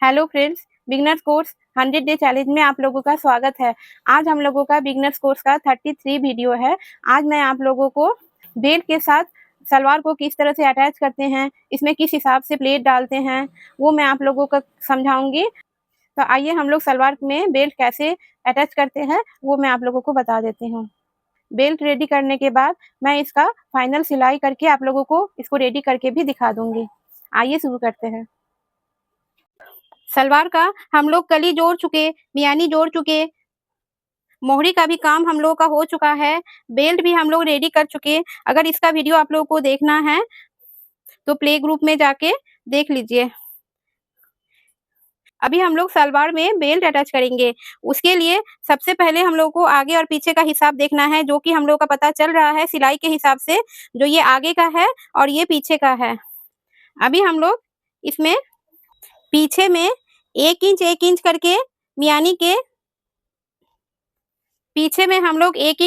Hello friends, beginners course 100 day challenge में आप लोगों का स्वागत है। आज हम लोगों का बिगनर्स कोर्स का 33 वीडियो है। आज मैं आप लोगों को बेल्ट के साथ सलवार को किस तरह से अटैच करते हैं, इसमें किस हिसाब से प्लेट डालते हैं, वो मैं आप लोगों को समझाऊंगी। तो आइए हम लोग सलवार में बेल्ट कैसे अटैच करते हैं वो मैं आप लोगों को बता देती हूँ। बेल्ट रेडी करने के बाद मैं इसका फाइनल सिलाई करके आप लोगों को इसको रेडी करके भी दिखा दूंगी। आइए शुरू करते हैं। सलवार का हम लोग कली जोड़ चुके, मियानी जोड़ चुके, मोहरी का भी काम हम लोगों का हो चुका है, बेल्ट भी हम लोग रेडी कर चुके। अगर इसका वीडियो आप लोगों को देखना है तो प्ले ग्रुप में जाके देख लीजिए। अभी हम लोग सलवार में बेल्ट अटैच करेंगे। उसके लिए सबसे पहले हम लोग को आगे और पीछे का हिसाब देखना है, जो कि हम लोग का पता चल रहा है सिलाई के हिसाब से, जो ये आगे का है और ये पीछे का है। अभी हम लोग इसमें पीछे में 1 इंच करके मियानी के पीछे में हम लोग एक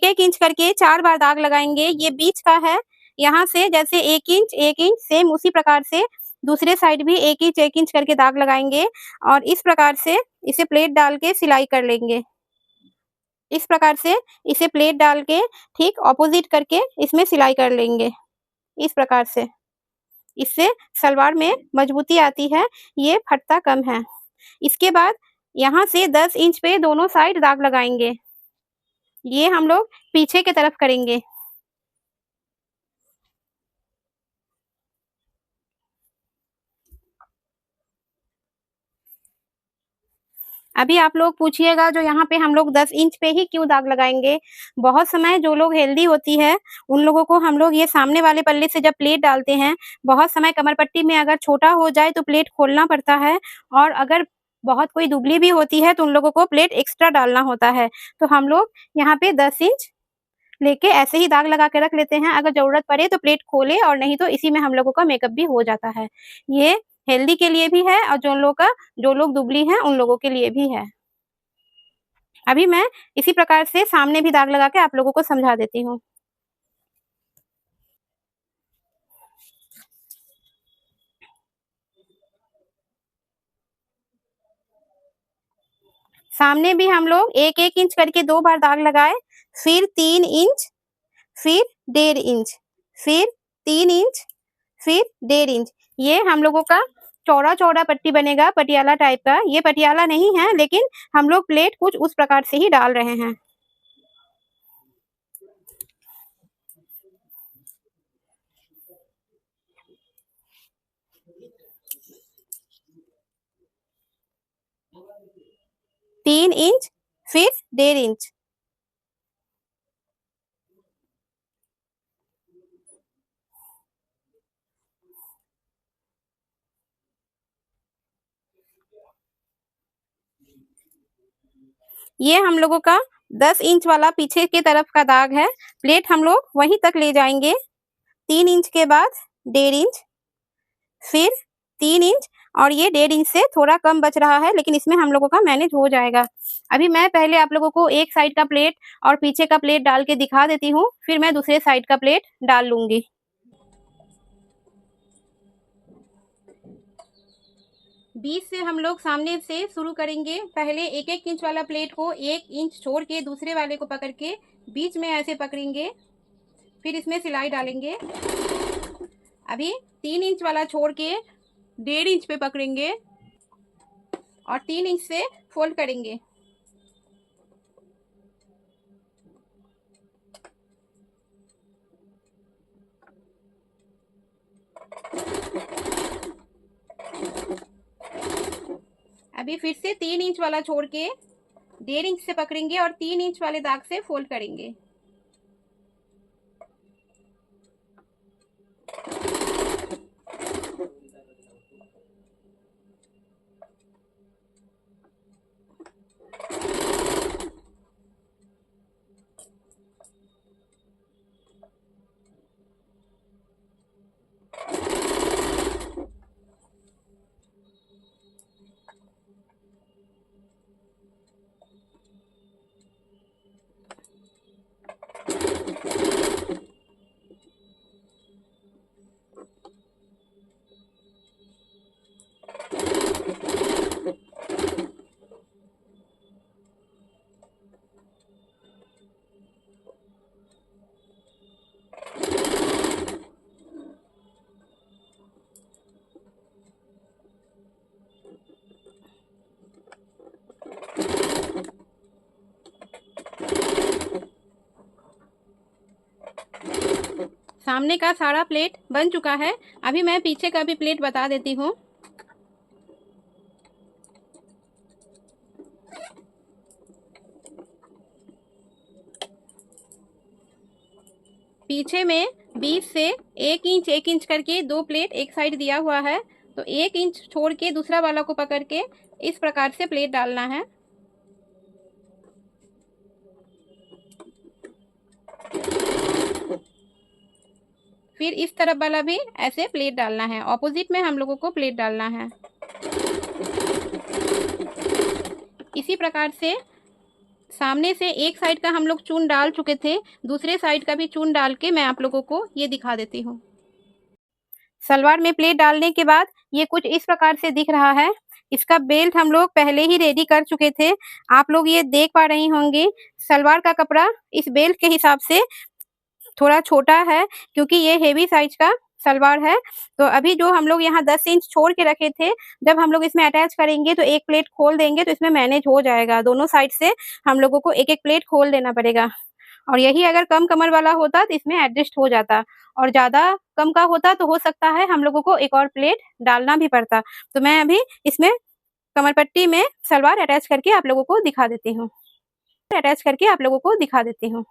एक इंच करके 4 बार दाग लगाएंगे। ये बीच का है, यहाँ से जैसे 1 इंच सेम उसी प्रकार से दूसरे साइड भी 1 इंच करके दाग लगाएंगे और इस प्रकार से इसे प्लेट डाल के सिलाई कर लेंगे। इस प्रकार से इसे प्लेट डाल के ठीक ऑपोजिट करके इसमें सिलाई कर लेंगे। इस प्रकार से इससे सलवार में मजबूती आती है, ये फटता कम है। इसके बाद यहाँ से 10 इंच पे दोनों साइड दाग लगाएंगे। ये हम लोग पीछे की तरफ करेंगे। अभी आप लोग पूछिएगा जो यहाँ पे हम लोग 10 इंच पे ही क्यों दाग लगाएंगे। बहुत समय जो लोग हेल्दी होती है उन लोगों को हम लोग ये सामने वाले पल्ले से जब प्लेट डालते हैं, बहुत समय कमर पट्टी में अगर छोटा हो जाए तो प्लेट खोलना पड़ता है, और अगर बहुत कोई दुबली भी होती है तो उन लोगों को प्लेट एक्स्ट्रा डालना होता है। तो हम लोग यहाँ पे 10 इंच लेके ऐसे ही दाग लगा के रख लेते हैं। अगर जरूरत पड़े तो प्लेट खोले, और नहीं तो इसी में हम लोगों का मेकअप भी हो जाता है। ये हेल्दी के लिए भी है और जो लोग दुबली हैं उन लोगों के लिए भी है। अभी मैं इसी प्रकार से सामने भी दाग लगा के आप लोगों को समझा देती हूँ। सामने भी हम लोग 1 इंच करके 2 बार दाग लगाए, फिर 3 इंच, फिर 1.5 इंच, फिर 3 इंच, फिर 1.5 इंच। ये हम लोगों का चौड़ा चौड़ा पट्टी बनेगा, पटियाला टाइप का। ये पटियाला नहीं है, लेकिन हम लोग प्लेट कुछ उस प्रकार से ही डाल रहे हैं। तीन इंच, फिर 1.5 इंच। ये हम लोगों का 10 इंच वाला पीछे की तरफ का दाग है। प्लेट हम लोग वहीं तक ले जाएंगे। 3 इंच के बाद 1.5 इंच, फिर 3 इंच, और ये 1.5 इंच से थोड़ा कम बच रहा है, लेकिन इसमें हम लोगों का मैनेज हो जाएगा। अभी मैं पहले आप लोगों को एक साइड का प्लेट और पीछे का प्लेट डाल के दिखा देती हूँ, फिर मैं दूसरे साइड का प्लेट डाल लूंगी। बीच से हम लोग सामने से शुरू करेंगे। पहले 1 इंच वाला प्लेट को 1 इंच छोड़ के दूसरे वाले को पकड़ के बीच में ऐसे पकड़ेंगे, फिर इसमें सिलाई डालेंगे। अभी 3 इंच वाला छोड़ के 1.5 इंच पे पकड़ेंगे और 3 इंच से फोल्ड करेंगे। अभी फिर से 3 इंच वाला छोड़ के 1.5 इंच से पकड़ेंगे और 3 इंच वाले दाग से फोल्ड करेंगे। सामने का सारा प्लेट बन चुका है। अभी मैं पीछे का भी प्लेट बता देती हूँ। पीछे में 20 से 1 इंच करके 2 प्लेट एक साइड दिया हुआ है, तो 1 इंच छोड़ के दूसरा वाला को पकड़ के इस प्रकार से प्लेट डालना है। फिर इस तरफ वाला भी ऐसे प्लेट डालना है, ऑपोजिट में हम लोगों को प्लेट डालना है। इसी प्रकार से सामने से एक साइड का हम लोग चून डाल चुके थे, दूसरे साइड का भी चून डाल के मैं आप लोगों को ये दिखा देती हूँ। सलवार में प्लेट डालने के बाद ये कुछ इस प्रकार से दिख रहा है। इसका बेल्ट हम लोग पहले ही रेडी कर चुके थे। आप लोग ये देख पा रही होंगी, सलवार का कपड़ा इस बेल्ट के हिसाब से थोड़ा छोटा है, क्योंकि ये हेवी साइज का सलवार है। तो अभी जो हम लोग यहाँ 10 इंच छोड़ के रखे थे, जब हम लोग इसमें अटैच करेंगे तो एक प्लेट खोल देंगे तो इसमें मैनेज हो जाएगा। दोनों साइड से हम लोगों को एक एक प्लेट खोल देना पड़ेगा, और यही अगर कम कमर वाला होता तो इसमें एडजस्ट हो जाता, और ज़्यादा कम का होता तो हो सकता है हम लोगों को एक और प्लेट डालना भी पड़ता। तो मैं अभी इसमें कमर पट्टी में सलवार अटैच करके आप लोगों को दिखा देती हूँ।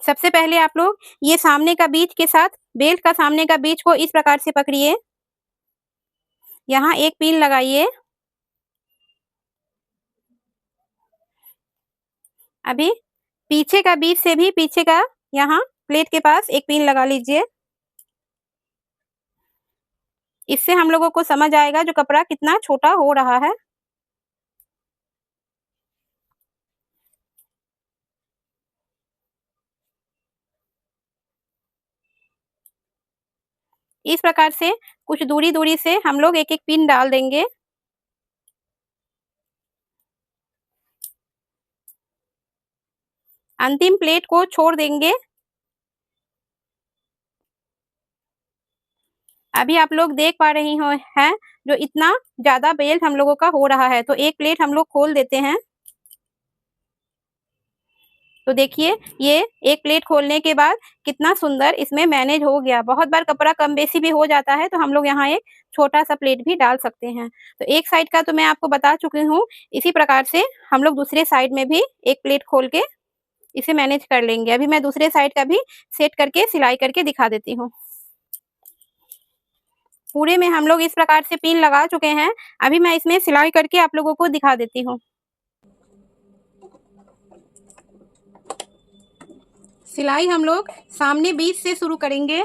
सबसे पहले आप लोग ये सामने का बीच के साथ बेल्ट का सामने का बीच को इस प्रकार से पकड़िए। यहाँ एक पिन लगाइए। अभी पीछे का बीच से भी पीछे का यहाँ प्लेट के पास एक पिन लगा लीजिए। इससे हम लोगों को समझ आएगा जो कपड़ा कितना छोटा हो रहा है। इस प्रकार से कुछ दूरी दूरी से हम लोग एक एक पिन डाल देंगे। अंतिम प्लेट को छोड़ देंगे। अभी आप लोग देख पा रही हो हैं, जो इतना ज्यादा बेल्ट हम लोगों का हो रहा है, तो एक प्लेट हम लोग खोल देते हैं। तो देखिए, ये एक प्लेट खोलने के बाद कितना सुंदर इसमें मैनेज हो गया। बहुत बार कपड़ा कम बेसी भी हो जाता है, तो हम लोग यहाँ एक छोटा सा प्लेट भी डाल सकते हैं। तो एक साइड का तो मैं आपको बता चुकी हूँ। इसी प्रकार से हम लोग दूसरे साइड में भी एक प्लेट खोल के इसे मैनेज कर लेंगे। अभी मैं दूसरे साइड का भी सेट करके सिलाई करके दिखा देती हूँ। पूरे में हम लोग इस प्रकार से पिन लगा चुके हैं। अभी मैं इसमें सिलाई करके आप लोगों को दिखा देती हूँ। सिलाई हम लोग सामने बीच से शुरू करेंगे।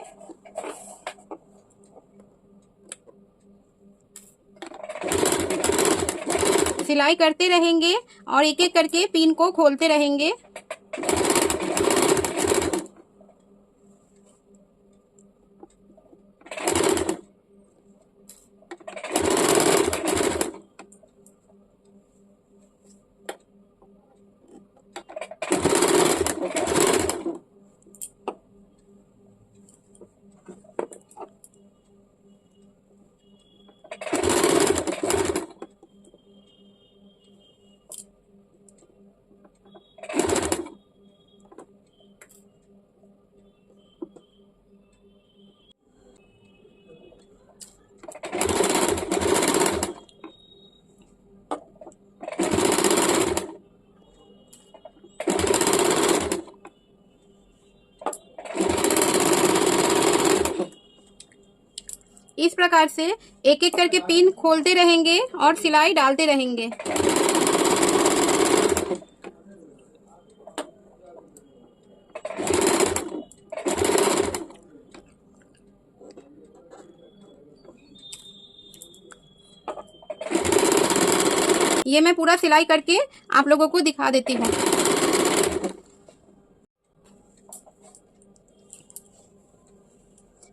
सिलाई करते रहेंगे और एक एक करके पिन को खोलते रहेंगे। इस प्रकार से एक एक करके पिन खोलते रहेंगे और सिलाई डालते रहेंगे। ये मैं पूरा सिलाई करके आप लोगों को दिखा देती हूँ।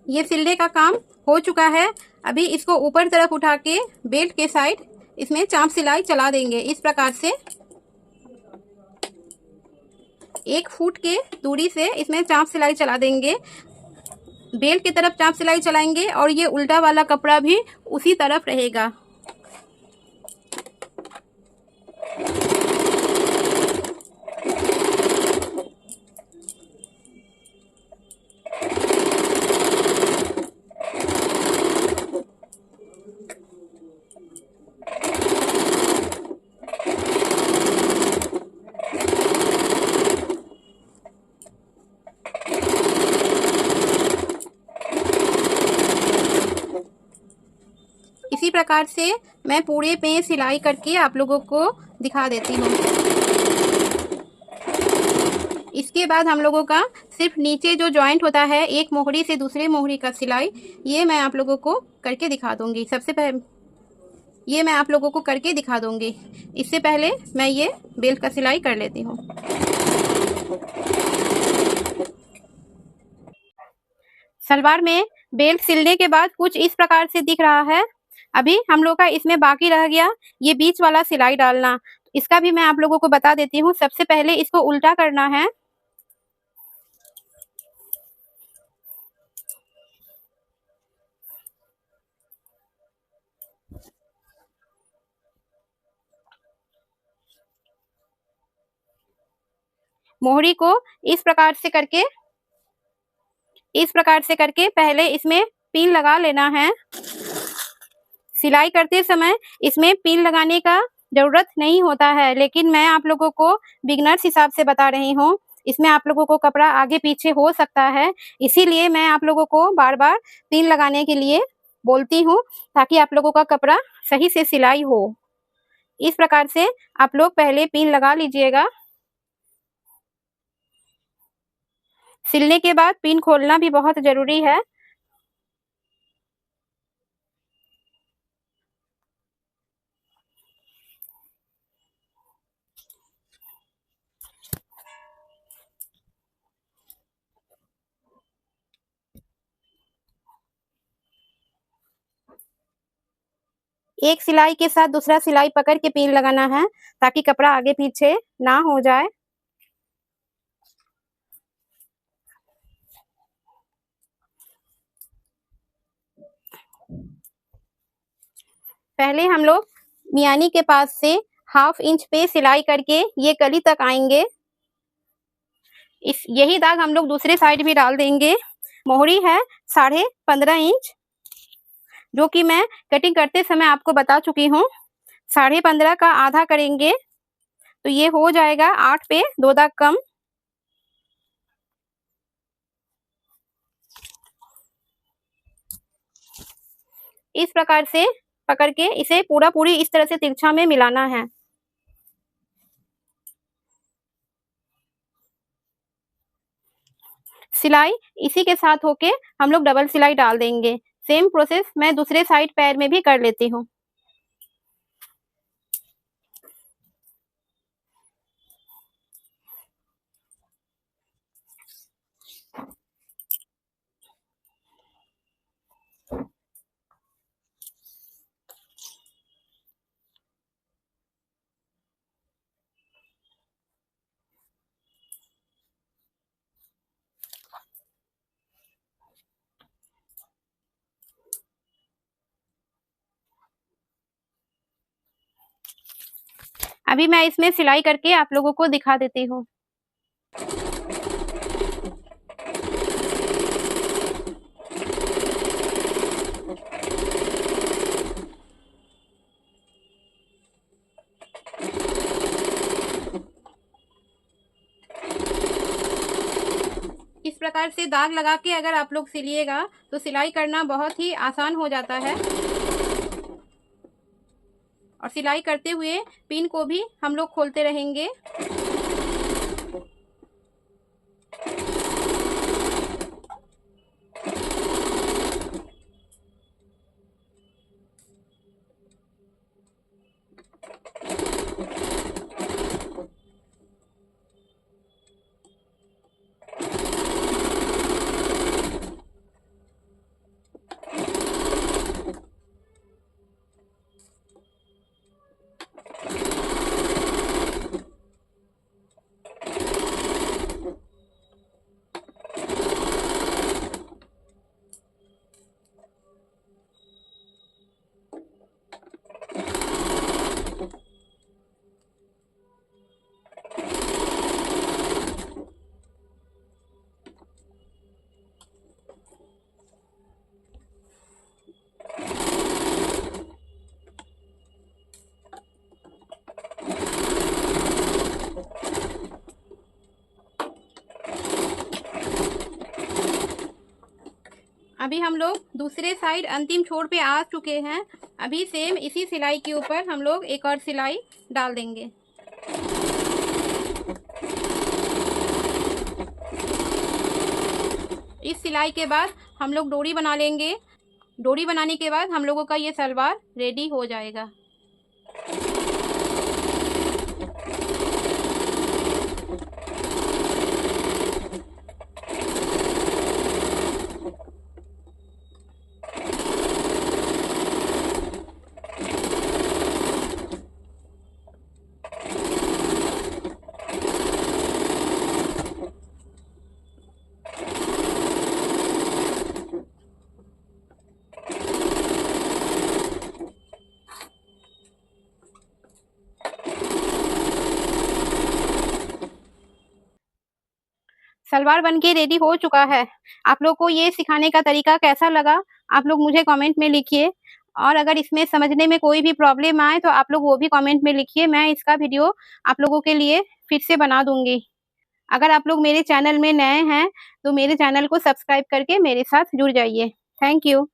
ये सिलने का काम हो चुका है। अभी इसको ऊपर तरफ उठा के बेल्ट के साइड इसमें चाप सिलाई चला देंगे। इस प्रकार से 1 फुट के दूरी से इसमें चाप सिलाई चला देंगे। बेल की तरफ चाप सिलाई चलाएंगे और ये उल्टा वाला कपड़ा भी उसी तरफ रहेगा। इसी प्रकार से मैं पूरे पे सिलाई करके आप लोगों को दिखा देती हूँ। इसके बाद हम लोगों का सिर्फ नीचे जो जॉइंट होता है एक मोहरी से दूसरे मोहरी का सिलाई, ये मैं आप लोगों को करके दिखा दूंगी। सबसे पहले ये मैं आप लोगों को करके दिखा दूंगी। इससे पहले मैं ये बेल्ट का सिलाई कर लेती हूँ। सलवार में बेल्ट सिलने के बाद कुछ इस प्रकार से दिख रहा है। अभी हम लोग का इसमें बाकी रह गया ये बीच वाला सिलाई डालना। इसका भी मैं आप लोगों को बता देती हूँ। सबसे पहले इसको उल्टा करना है। मोहरी को इस प्रकार से करके पहले इसमें पिन लगा लेना है। सिलाई करते समय इसमें पिन लगाने का जरूरत नहीं होता है, लेकिन मैं आप लोगों को बिगनर्स हिसाब से बता रही हूँ। इसमें आप लोगों को कपड़ा आगे पीछे हो सकता है, इसीलिए मैं आप लोगों को बार बार पिन लगाने के लिए बोलती हूँ, ताकि आप लोगों का कपड़ा सही से सिलाई हो। इस प्रकार से आप लोग पहले पिन लगा लीजिएगा। सिलने के बाद पिन खोलना भी बहुत जरूरी है। एक सिलाई के साथ दूसरा सिलाई पकड़ के पिन लगाना है, ताकि कपड़ा आगे पीछे ना हो जाए। पहले हम लोग मियानी के पास से 1/2 इंच पे सिलाई करके ये कली तक आएंगे। यही दाग हम लोग दूसरे साइड भी डाल देंगे। मोहरी है 15.5 इंच, जो कि मैं कटिंग करते समय आपको बता चुकी हूँ। 15.5 का आधा करेंगे तो ये हो जाएगा 8 पे 2 दाग कम। इस प्रकार से पकड़ के इसे पूरी इस तरह से तिरछा में मिलाना है। सिलाई इसी के साथ होके हम लोग डबल सिलाई डाल देंगे। सेम प्रोसेस मैं दूसरे साइड पैर में भी कर लेती हूँ। अभी मैं इसमें सिलाई करके आप लोगों को दिखा देती हूँ। इस प्रकार से दाग लगा के अगर आप लोग सिलिएगा तो सिलाई करना बहुत ही आसान हो जाता है। और सिलाई करते हुए पिन को भी हम लोग खोलते रहेंगे। अभी हम लोग दूसरे साइड अंतिम छोर पे आ चुके हैं। अभी सेम इसी सिलाई के ऊपर हम लोग एक और सिलाई डाल देंगे। इस सिलाई के बाद हम लोग डोरी बना लेंगे। डोरी बनाने के बाद हम लोगों का ये सलवार रेडी हो जाएगा। सलवार बनके रेडी हो चुका है। आप लोग को ये सिखाने का तरीका कैसा लगा, आप लोग मुझे कमेंट में लिखिए। और अगर इसमें समझने में कोई भी प्रॉब्लम आए तो आप लोग वो भी कमेंट में लिखिए, मैं इसका वीडियो आप लोगों के लिए फिर से बना दूँगी। अगर आप लोग मेरे चैनल में नए हैं, तो मेरे चैनल को सब्सक्राइब करके मेरे साथ जुड़ जाइए। Thank you.